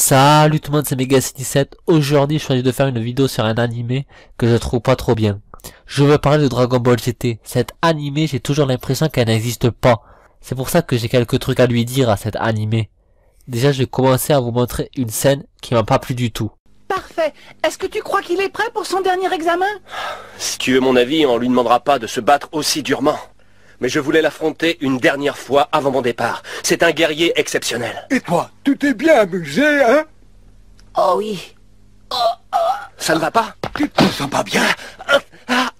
Salut tout le monde, c'est Megacy17. Aujourd'hui, je choisis de faire une vidéo sur un animé que je trouve pas trop bien. Je veux parler de Dragon Ball GT. Cet animé, j'ai toujours l'impression qu'elle n'existe pas. C'est pour ça que j'ai quelques trucs à lui dire à cet animé. Déjà, je vais commencer à vous montrer une scène qui m'a pas plu du tout. Parfait. Est-ce que tu crois qu'il est prêt pour son dernier examen? Si tu veux mon avis, on lui demandera pas de se battre aussi durement. Mais je voulais l'affronter une dernière fois avant mon départ. C'est un guerrier exceptionnel. Et toi, tu t'es bien amusé, hein? Oh oui. Ça ne va pas? Tu te sens pas bien? Va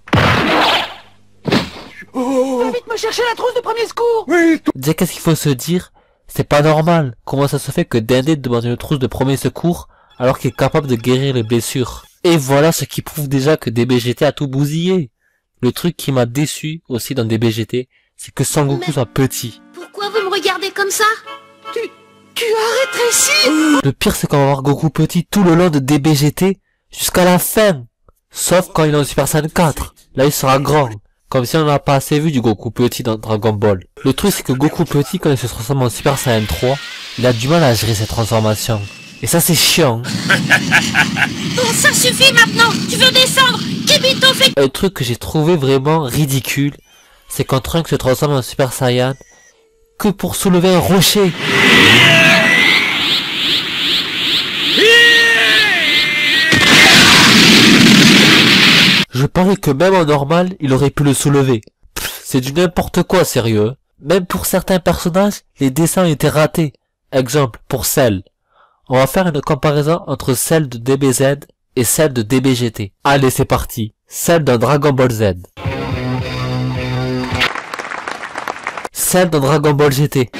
vite me chercher la trousse de premier secours. Oui, Déjà, qu'est-ce qu'il faut se dire? C'est pas normal. Comment ça se fait que Dendé demande une trousse de premier secours alors qu'il est capable de guérir les blessures? Et voilà ce qui prouve déjà que DBGT a tout bousillé. Le truc qui m'a déçu aussi dans DBGT, c'est que Sangoku soit petit. Pourquoi vous me regardez comme ça? Tu as rétréci. Le pire, c'est qu'on va voir Goku petit tout le long de DBGT jusqu'à la fin. Sauf quand il est en Super Saiyan 4. Là, il sera grand. Comme si on n'a pas assez vu du Goku petit dans Dragon Ball. Le truc, c'est que Goku petit, quand il se transforme en Super Saiyan 3, il a du mal à gérer cette transformation. Et ça, c'est chiant. Bon, ça suffit maintenant. Tu veux descendre? Kibito fait... Un truc que j'ai trouvé vraiment ridicule, c'est quand Trunks se transforme en Super Saiyan que pour soulever un rocher. Je parie que même en normal, il aurait pu le soulever. C'est du n'importe quoi, sérieux. Même pour certains personnages, les dessins étaient ratés. Exemple, pour Cell. On va faire une comparaison entre celle de DBZ et celle de DBGT. Allez, c'est parti. Celle d'un Dragon Ball Z. Celle d'un Dragon Ball GT.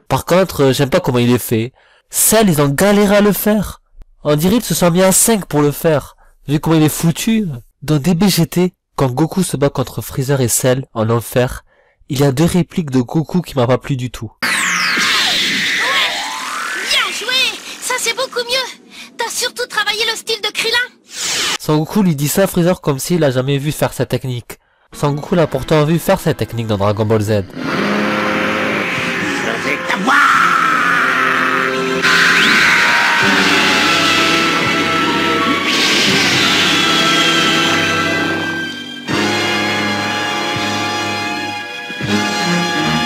Par contre, j'aime pas comment il est fait. Cell, ils ont galéré à le faire. On dirait qu'ils se sont mis à 5 pour le faire. Vu comment il est foutu. Dans DBGT, quand Goku se bat contre Freezer et Cell en enfer, il y a deux répliques de Goku qui m'a pas plu du tout. Bien joué. Ça, c'est beaucoup mieux. T'as surtout travaillé le style de Krillin. Sangoku lui dit ça à Freezer comme s'il a jamais vu faire cette technique. Sangoku l'a pourtant vu faire cette technique dans Dragon Ball Z.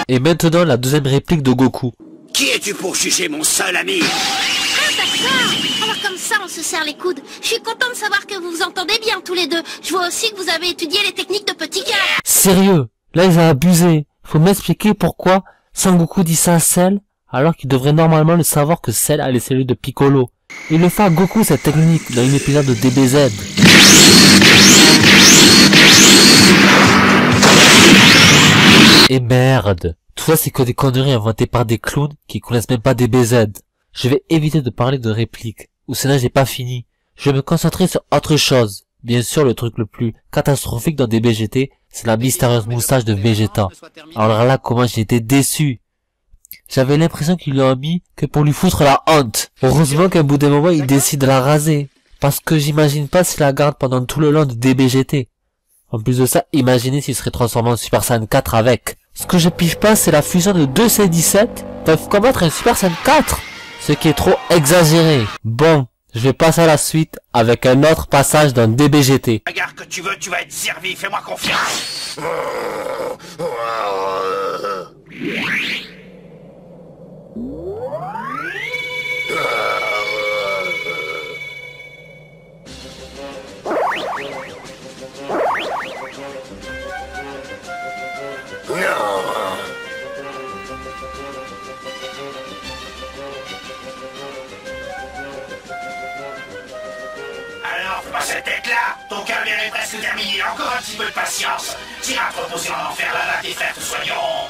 Et maintenant la deuxième réplique de Goku. Qui es-tu pour juger mon seul ami? Ah, d'accord. Alors comme ça, on se serre les coudes. Je suis content de savoir que vous vous entendez bien tous les deux. Je vois aussi que vous avez étudié les techniques de petit gars. Sérieux, là ils ont abusé. Faut m'expliquer pourquoi Sangoku dit ça à Cell, alors qu'il devrait normalement le savoir que Cell a les cellules de Piccolo. Il le fait à Goku cette technique dans un épisode de DBZ. Et merde, tout ça c'est que des conneries inventées par des clowns qui connaissent même pas DBZ. Je vais éviter de parler de répliques, ou sinon j'ai pas fini. Je vais me concentrer sur autre chose. Bien sûr, le truc le plus catastrophique dans DBGT, c'est la mystérieuse moustache de Vegeta. Alors là, comment j'ai été déçu. J'avais l'impression qu'ils lui ont mis que pour lui foutre la honte. Heureusement qu'à bout d'un moment, il décide de la raser. Parce que j'imagine pas s'il la garde pendant tout le long de DBGT. En plus de ça, imaginez s'il serait transformé en Super Saiyan 4 avec. Ce que je pige pas, c'est la fusion de deux C17 peuvent combattre un Super Saiyan 4. Ce qui est trop exagéré. Bon, je vais passer à la suite avec un autre passage dans DBGT. Regarde que tu veux, tu vas être servi, fais-moi confiance. Alors, pas cette tête-là. Ton calvaire est presque terminé. Encore un petit peu de patience. T'iras te reposer en enfer là-bas, tes frères te soigneront.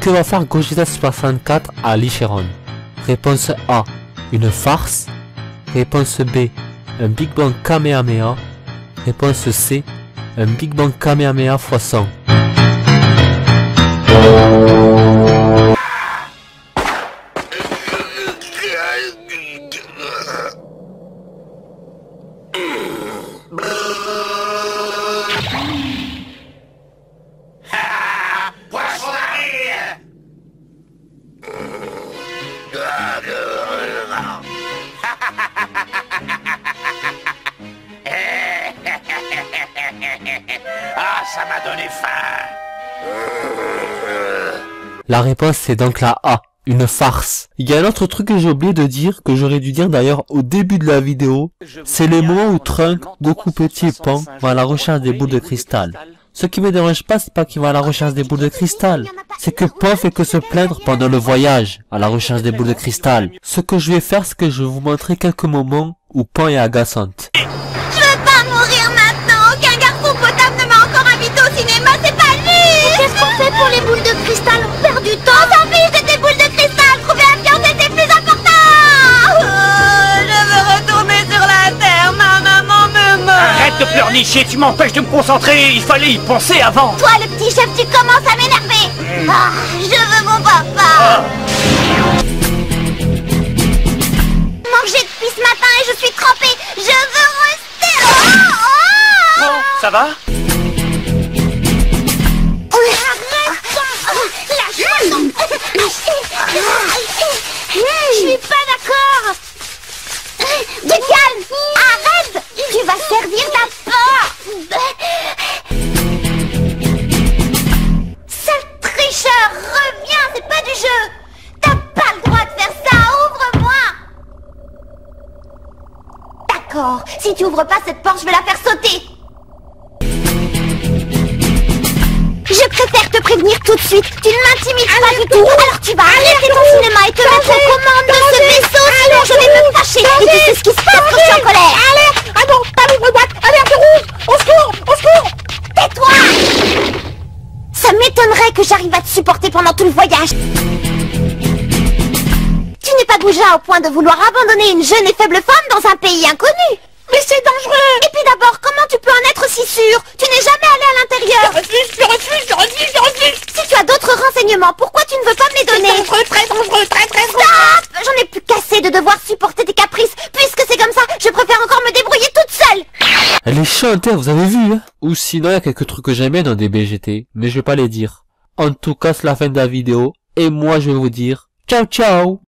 Que va faire Gogeta Super Saiyan 4 à Licheron? Réponse A, une farce. Réponse B, un Big Bang Kamehameha. Réponse C, un Big Bang Kamehameha x 100. La réponse c'est donc la A. Une farce. Il y a un autre truc que j'ai oublié de dire, que j'aurais dû dire d'ailleurs au début de la vidéo, c'est les moments où Trunk, Goku Petit et Pan vont à la recherche des boules de cristal. Ce qui me dérange pas, c'est pas qu'il va à la recherche des boules de cristal, c'est que Pan fait que se plaindre pendant le voyage, à la recherche des boules de cristal. Ce que je vais faire, c'est que je vais vous montrer quelques moments où Pan est agaçante. Je veux pas mourir maintenant. Aucun garçon potable ne m'a encore invité au cinéma, c'est pas lui. Qu'est-ce qu'on fait pour les boules de cristal? On perd du temps. On s'en fiche de tes boules de cristal. Trouver un fiancé, c'est plus important. Je veux retourner sur la terre. Ma maman me manque. Arrête de pleurnicher, tu m'empêches de me concentrer. Il fallait y penser avant. Toi, le petit chef, tu commences à m'énerver. Ah, je veux mon papa. Mangé depuis ce matin et je suis trempée. Je veux rester. Bon, ça va? Je suis pas d'accord. Te calme. Arrête. Tu vas servir ta porte. Sale tricheur, reviens, c'est pas du jeu. T'as pas le droit de faire ça, ouvre-moi. D'accord, si tu ouvres pas cette porte, je vais la faire sauter. Je préfère te prévenir tout de suite. Tu ne m'intimides pas du tout. Alors tu vas arrêter ton cinéma et te mettre aux commandes de ce vaisseau, sinon je vais me fâcher. Et tu sais ce qui se passe quand je suis en colère. Allez, ah bon, pas l'ouvre-boîte. Alerte rouge. Au secours, au secours. Tais-toi. Ça m'étonnerait que j'arrive à te supporter pendant tout le voyage. Tu n'es pas goujat au point de vouloir abandonner une jeune et faible femme dans un pays inconnu. Mais c'est dangereux. Et puis d'abord, comment tu peux en être si sûr? Tu n'es jamais allé à l'intérieur. Je refuse. Si tu as d'autres renseignements, pourquoi tu ne veux pas me les donner? C'est dangereux, très dangereux. Stop. J'en ai plus qu'assez de devoir supporter tes caprices. Puisque c'est comme ça, je préfère encore me débrouiller toute seule. Elle est chiante, hein, vous avez vu, hein? Ou sinon, il y a quelques trucs que j'aime bien dans des BGT, mais je vais pas les dire. En tout cas, c'est la fin de la vidéo, et moi je vais vous dire ciao ciao.